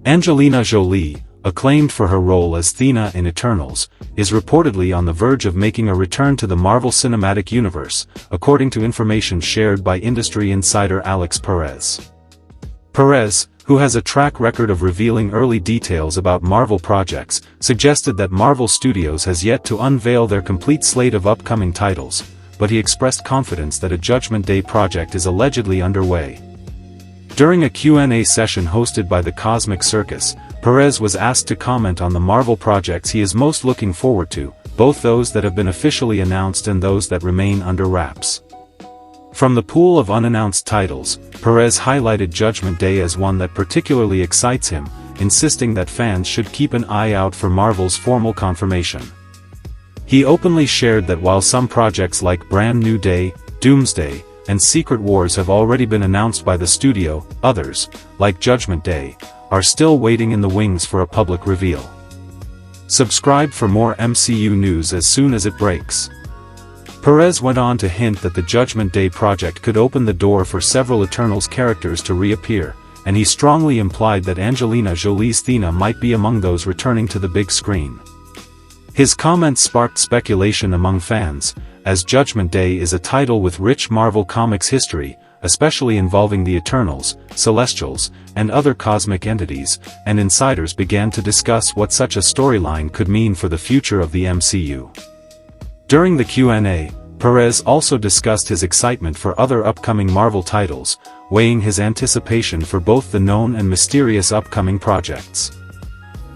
Angelina Jolie, acclaimed for her role as Thena in Eternals, is reportedly on the verge of making a return to the Marvel Cinematic Universe, according to information shared by industry insider Alex Perez. Perez, who has a track record of revealing early details about Marvel projects, suggested that Marvel Studios has yet to unveil their complete slate of upcoming titles, but he expressed confidence that a Judgment Day project is allegedly underway. During a Q&A session hosted by the Cosmic Circus, Perez was asked to comment on the Marvel projects he is most looking forward to, both those that have been officially announced and those that remain under wraps. From the pool of unannounced titles, Perez highlighted Judgment Day as one that particularly excites him, insisting that fans should keep an eye out for Marvel's formal confirmation. He openly shared that while some projects like Brand New Day, Doomsday, and Secret Wars have already been announced by the studio, others, like Judgment Day, are still waiting in the wings for a public reveal. Subscribe for more MCU news as soon as it breaks. Perez went on to hint that the Judgment Day project could open the door for several Eternals characters to reappear, and he strongly implied that Angelina Jolie's Thena might be among those returning to the big screen. His comments sparked speculation among fans, as Judgment Day is a title with rich Marvel Comics history, especially involving the Eternals, Celestials, and other cosmic entities, and insiders began to discuss what such a storyline could mean for the future of the MCU. During the Q&A, Perez also discussed his excitement for other upcoming Marvel titles, weighing his anticipation for both the known and mysterious upcoming projects.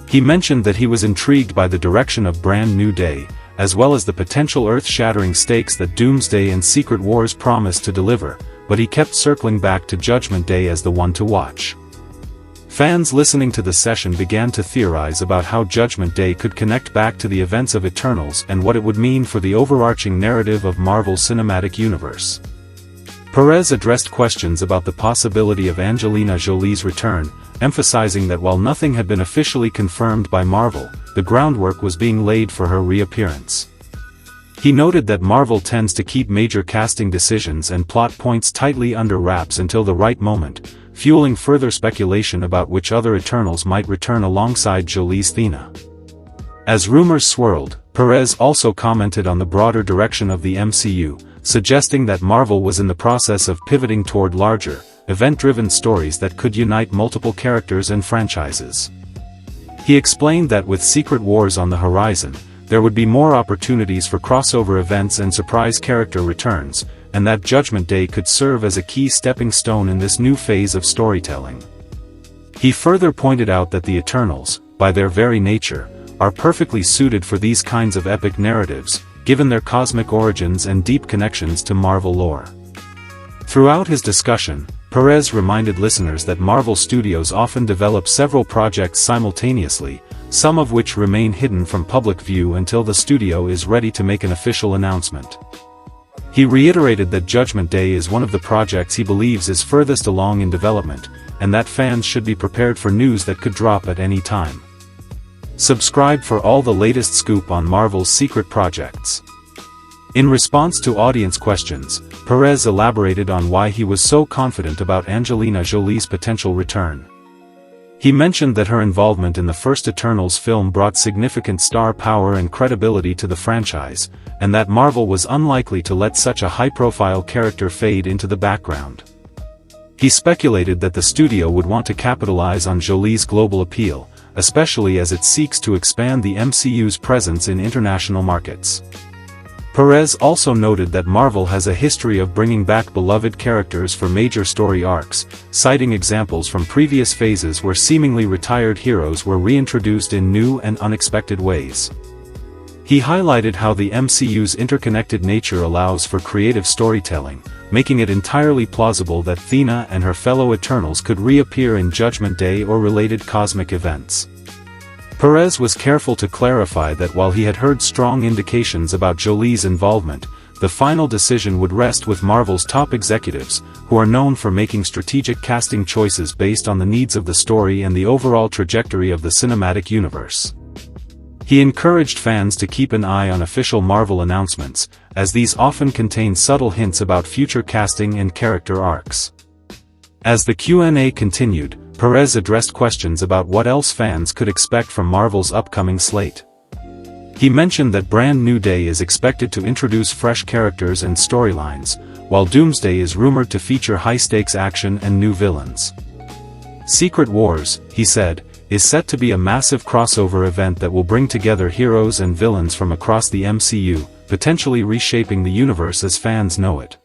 He mentioned that he was intrigued by the direction of Brand New Day, as well as the potential earth-shattering stakes that Doomsday and Secret Wars promised to deliver, but he kept circling back to Judgment Day as the one to watch. Fans listening to the session began to theorize about how Judgment Day could connect back to the events of Eternals and what it would mean for the overarching narrative of Marvel's cinematic universe. Perez addressed questions about the possibility of Angelina Jolie's return, emphasizing that while nothing had been officially confirmed by Marvel, the groundwork was being laid for her reappearance. He noted that Marvel tends to keep major casting decisions and plot points tightly under wraps until the right moment, fueling further speculation about which other Eternals might return alongside Jolie's Thena. As rumors swirled, Perez also commented on the broader direction of the MCU, suggesting that Marvel was in the process of pivoting toward larger, event-driven stories that could unite multiple characters and franchises. He explained that with Secret Wars on the horizon, there would be more opportunities for crossover events and surprise character returns, and that Judgment Day could serve as a key stepping stone in this new phase of storytelling. He further pointed out that the Eternals, by their very nature, are perfectly suited for these kinds of epic narratives, given their cosmic origins and deep connections to Marvel lore. Throughout his discussion, Perez reminded listeners that Marvel Studios often develop several projects simultaneously, some of which remain hidden from public view until the studio is ready to make an official announcement. He reiterated that Judgment Day is one of the projects he believes is furthest along in development, and that fans should be prepared for news that could drop at any time. Subscribe for all the latest scoop on Marvel's secret projects. In response to audience questions, Perez elaborated on why he was so confident about Angelina Jolie's potential return. He mentioned that her involvement in the first Eternals film brought significant star power and credibility to the franchise, and that Marvel was unlikely to let such a high-profile character fade into the background. He speculated that the studio would want to capitalize on Jolie's global appeal, especially as it seeks to expand the MCU's presence in international markets. Perez also noted that Marvel has a history of bringing back beloved characters for major story arcs, citing examples from previous phases where seemingly retired heroes were reintroduced in new and unexpected ways. He highlighted how the MCU's interconnected nature allows for creative storytelling, making it entirely plausible that Thena and her fellow Eternals could reappear in Judgment Day or related cosmic events. Perez was careful to clarify that while he had heard strong indications about Jolie's involvement, the final decision would rest with Marvel's top executives, who are known for making strategic casting choices based on the needs of the story and the overall trajectory of the cinematic universe. He encouraged fans to keep an eye on official Marvel announcements, as these often contain subtle hints about future casting and character arcs. As the Q&A continued, Perez addressed questions about what else fans could expect from Marvel's upcoming slate. He mentioned that Brand New Day is expected to introduce fresh characters and storylines, while Doomsday is rumored to feature high-stakes action and new villains. Secret Wars, he said, is set to be a massive crossover event that will bring together heroes and villains from across the MCU, potentially reshaping the universe as fans know it.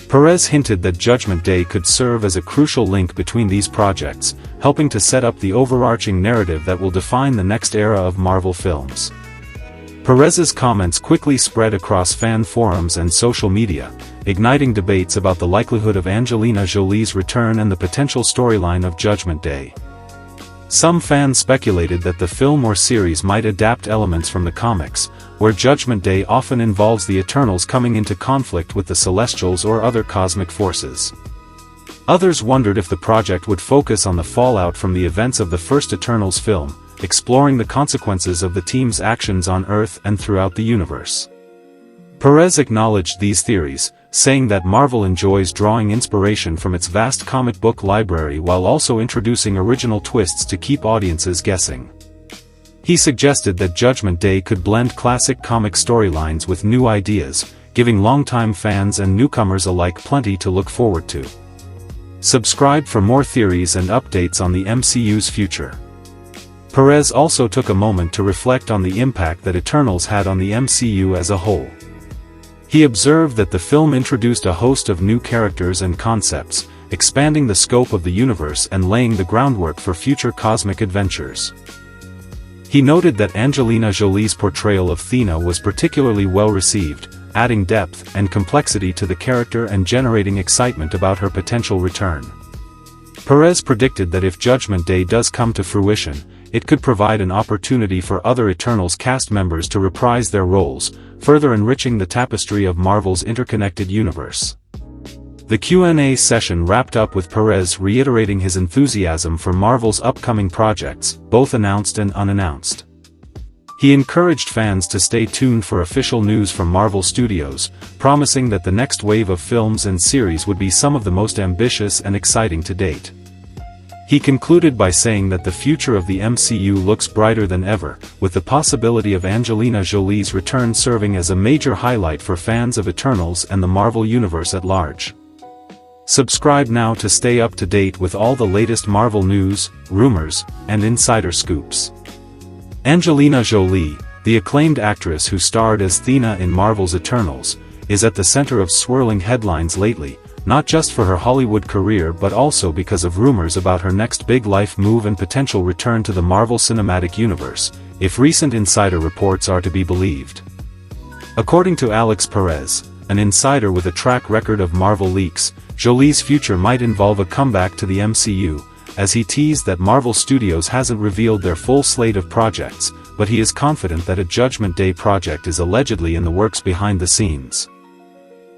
Perez hinted that Judgment Day could serve as a crucial link between these projects, helping to set up the overarching narrative that will define the next era of Marvel films. Perez's comments quickly spread across fan forums and social media, igniting debates about the likelihood of Angelina Jolie's return and the potential storyline of Judgment Day. Some fans speculated that the film or series might adapt elements from the comics, where Judgment Day often involves the Eternals coming into conflict with the Celestials or other cosmic forces. Others wondered if the project would focus on the fallout from the events of the first Eternals film, exploring the consequences of the team's actions on Earth and throughout the universe. Perez acknowledged these theories, saying that Marvel enjoys drawing inspiration from its vast comic book library while also introducing original twists to keep audiences guessing. He suggested that Judgment Day could blend classic comic storylines with new ideas, giving longtime fans and newcomers alike plenty to look forward to. Subscribe for more theories and updates on the MCU's future. Perez also took a moment to reflect on the impact that Eternals had on the MCU as a whole. He observed that the film introduced a host of new characters and concepts, expanding the scope of the universe and laying the groundwork for future cosmic adventures. He noted that Angelina Jolie's portrayal of Thena was particularly well received, adding depth and complexity to the character and generating excitement about her potential return. Perez predicted that if Judgment Day does come to fruition, it could provide an opportunity for other Eternals cast members to reprise their roles, further enriching the tapestry of Marvel's interconnected universe. The Q&A session wrapped up with Perez reiterating his enthusiasm for Marvel's upcoming projects, both announced and unannounced. He encouraged fans to stay tuned for official news from Marvel Studios, promising that the next wave of films and series would be some of the most ambitious and exciting to date. He concluded by saying that the future of the MCU looks brighter than ever, with the possibility of Angelina Jolie's return serving as a major highlight for fans of Eternals and the Marvel Universe at large. Subscribe now to stay up to date with all the latest Marvel news, rumors, and insider scoops. Angelina Jolie, the acclaimed actress who starred as Thena in Marvel's Eternals, is at the center of swirling headlines lately, not just for her Hollywood career but also because of rumors about her next big life move and potential return to the Marvel Cinematic Universe, if recent insider reports are to be believed. According to Alex Perez, an insider with a track record of Marvel leaks, Jolie's future might involve a comeback to the MCU, as he teased that Marvel Studios hasn't revealed their full slate of projects, but he is confident that a Judgment Day project is allegedly in the works behind the scenes.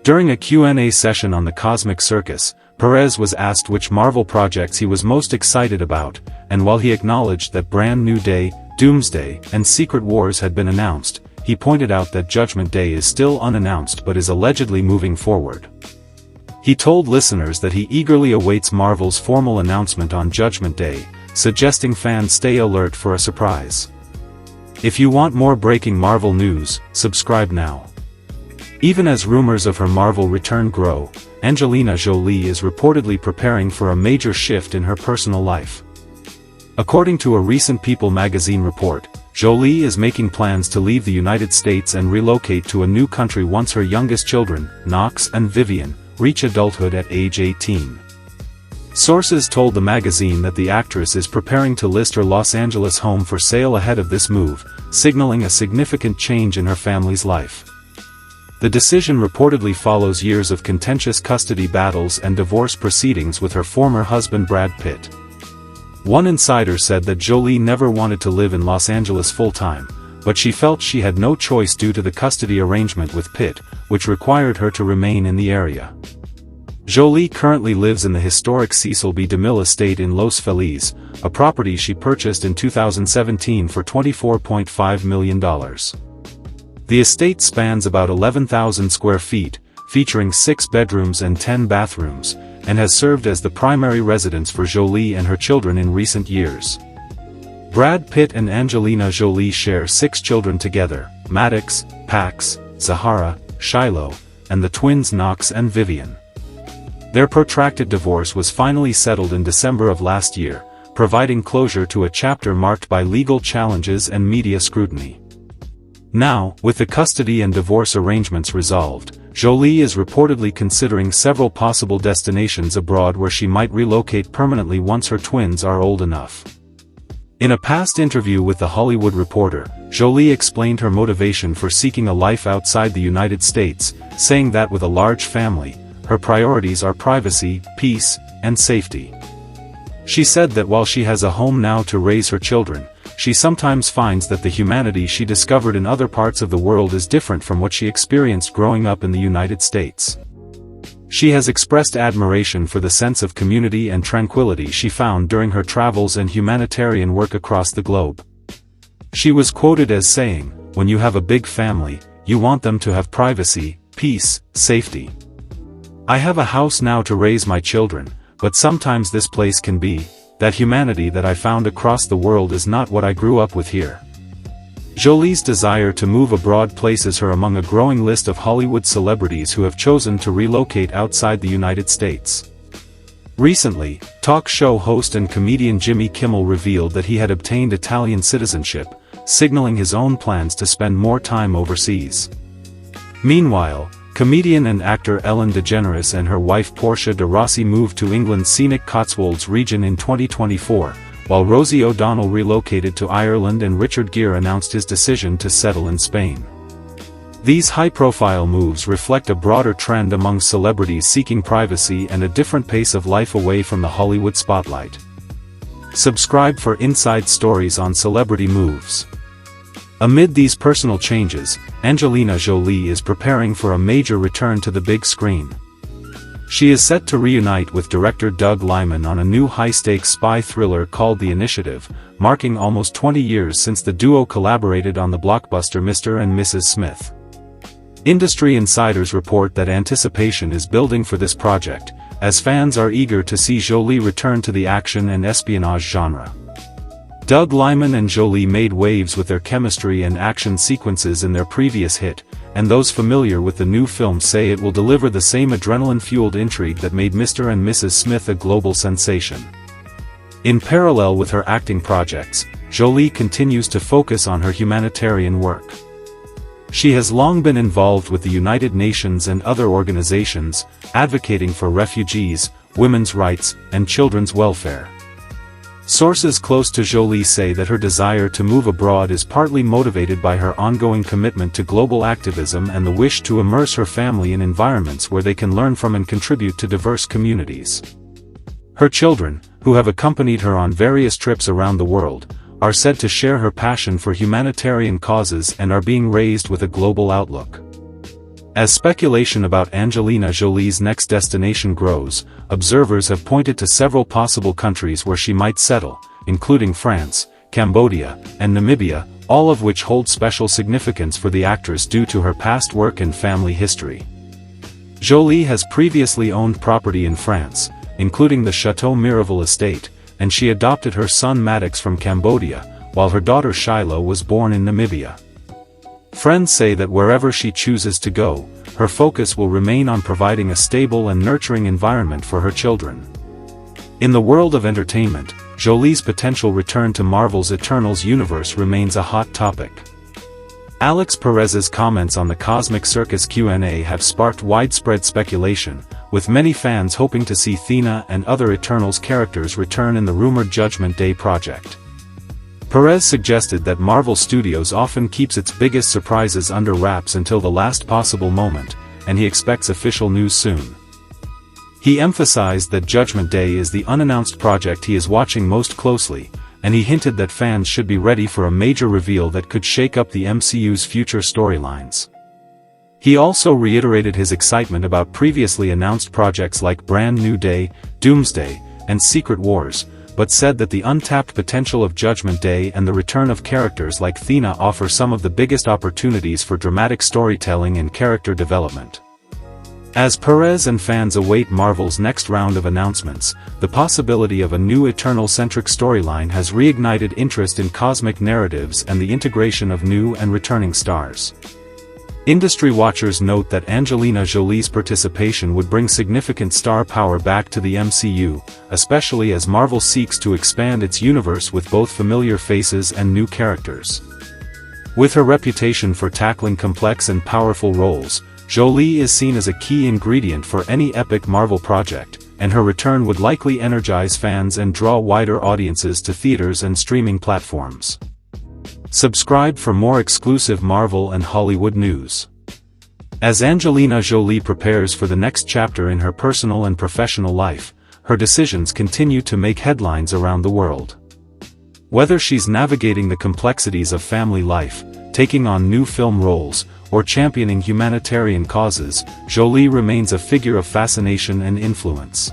During a Q&A session on the Cosmic Circus, Perez was asked which Marvel projects he was most excited about, and while he acknowledged that Brand New Day, Doomsday, and Secret Wars had been announced, he pointed out that Judgment Day is still unannounced but is allegedly moving forward. He told listeners that he eagerly awaits Marvel's formal announcement on Judgment Day, suggesting fans stay alert for a surprise. If you want more breaking Marvel news, subscribe now. Even as rumors of her Marvel return grow, Angelina Jolie is reportedly preparing for a major shift in her personal life. According to a recent People magazine report, Jolie is making plans to leave the United States and relocate to a new country once her youngest children, Knox and Vivian, reach adulthood at age 18. Sources told the magazine that the actress is preparing to list her Los Angeles home for sale ahead of this move, signaling a significant change in her family's life. The decision reportedly follows years of contentious custody battles and divorce proceedings with her former husband Brad Pitt. One insider said that Jolie never wanted to live in Los Angeles full-time, but she felt she had no choice due to the custody arrangement with Pitt, which required her to remain in the area. Jolie currently lives in the historic Cecil B. DeMille estate in Los Feliz, a property she purchased in 2017 for $24.5 million. The estate spans about 11,000 square feet, featuring 6 bedrooms and 10 bathrooms, and has served as the primary residence for Jolie and her children in recent years. Brad Pitt and Angelina Jolie share 6 children together: Maddox, Pax, Zahara, Shiloh, and the twins Knox and Vivian. Their protracted divorce was finally settled in December of last year, providing closure to a chapter marked by legal challenges and media scrutiny. Now, with the custody and divorce arrangements resolved, Jolie is reportedly considering several possible destinations abroad where she might relocate permanently once her twins are old enough. In a past interview with The Hollywood Reporter, Jolie explained her motivation for seeking a life outside the United States, saying that with a large family, her priorities are privacy, peace, and safety. She said that while she has a home now to raise her children, she sometimes finds that the humanity she discovered in other parts of the world is different from what she experienced growing up in the United States. She has expressed admiration for the sense of community and tranquility she found during her travels and humanitarian work across the globe. She was quoted as saying, "When you have a big family, you want them to have privacy, peace, safety. I have a house now to raise my children, but sometimes this place can be, that humanity that I found across the world is not what I grew up with here." Jolie's desire to move abroad places her among a growing list of Hollywood celebrities who have chosen to relocate outside the United States. Recently, talk show host and comedian Jimmy Kimmel revealed that he had obtained Italian citizenship, signaling his own plans to spend more time overseas. Meanwhile, comedian and actor Ellen DeGeneres and her wife Portia de Rossi moved to England's scenic Cotswolds region in 2024, while Rosie O'Donnell relocated to Ireland and Richard Gere announced his decision to settle in Spain. These high-profile moves reflect a broader trend among celebrities seeking privacy and a different pace of life away from the Hollywood spotlight. Subscribe for inside stories on celebrity moves. Amid these personal changes, Angelina Jolie is preparing for a major return to the big screen. She is set to reunite with director Doug Liman on a new high-stakes spy thriller called The Initiative, marking almost 20 years since the duo collaborated on the blockbuster Mr. and Mrs. Smith. Industry insiders report that anticipation is building for this project, as fans are eager to see Jolie return to the action and espionage genre. Doug Liman and Jolie made waves with their chemistry and action sequences in their previous hit, and those familiar with the new film say it will deliver the same adrenaline-fueled intrigue that made Mr. and Mrs. Smith a global sensation. In parallel with her acting projects, Jolie continues to focus on her humanitarian work. She has long been involved with the United Nations and other organizations, advocating for refugees, women's rights, and children's welfare. Sources close to Jolie say that her desire to move abroad is partly motivated by her ongoing commitment to global activism and the wish to immerse her family in environments where they can learn from and contribute to diverse communities. Her children, who have accompanied her on various trips around the world, are said to share her passion for humanitarian causes and are being raised with a global outlook. As speculation about Angelina Jolie's next destination grows, observers have pointed to several possible countries where she might settle, including France, Cambodia, and Namibia, all of which hold special significance for the actress due to her past work and family history. Jolie has previously owned property in France, including the Chateau Miraval estate, and she adopted her son Maddox from Cambodia, while her daughter Shiloh was born in Namibia. Friends say that wherever she chooses to go, her focus will remain on providing a stable and nurturing environment for her children. In the world of entertainment, Jolie's potential return to Marvel's Eternals universe remains a hot topic. Alex Perez's comments on the Cosmic Circus Q&A have sparked widespread speculation, with many fans hoping to see Thena and other Eternals characters return in the rumored Judgment Day project. Perez suggested that Marvel Studios often keeps its biggest surprises under wraps until the last possible moment, and he expects official news soon. He emphasized that Judgment Day is the unannounced project he is watching most closely, and he hinted that fans should be ready for a major reveal that could shake up the MCU's future storylines. He also reiterated his excitement about previously announced projects like Brand New Day, Doomsday, and Secret Wars, but said that the untapped potential of Judgment Day and the return of characters like Thena offer some of the biggest opportunities for dramatic storytelling and character development. As Perez and fans await Marvel's next round of announcements, the possibility of a new Eternal-centric storyline has reignited interest in cosmic narratives and the integration of new and returning stars. Industry watchers note that Angelina Jolie's participation would bring significant star power back to the MCU, especially as Marvel seeks to expand its universe with both familiar faces and new characters. With her reputation for tackling complex and powerful roles, Jolie is seen as a key ingredient for any epic Marvel project, and her return would likely energize fans and draw wider audiences to theaters and streaming platforms. Subscribe for more exclusive Marvel and Hollywood news. As Angelina Jolie prepares for the next chapter in her personal and professional life, her decisions continue to make headlines around the world. Whether she's navigating the complexities of family life, taking on new film roles, or championing humanitarian causes, Jolie remains a figure of fascination and influence.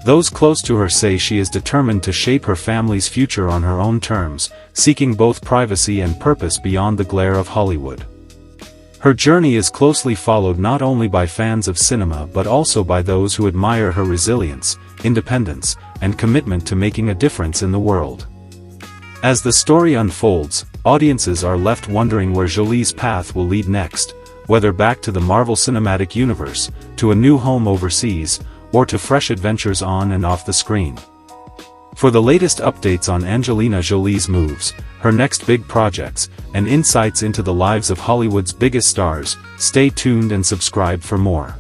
Those close to her say she is determined to shape her family's future on her own terms, seeking both privacy and purpose beyond the glare of Hollywood. Her journey is closely followed not only by fans of cinema but also by those who admire her resilience, independence, and commitment to making a difference in the world. As the story unfolds, audiences are left wondering where Jolie's path will lead next, whether back to the Marvel Cinematic Universe, to a new home overseas, or to fresh adventures on and off the screen. For the latest updates on Angelina Jolie's moves, her next big projects, and insights into the lives of Hollywood's biggest stars, stay tuned and subscribe for more.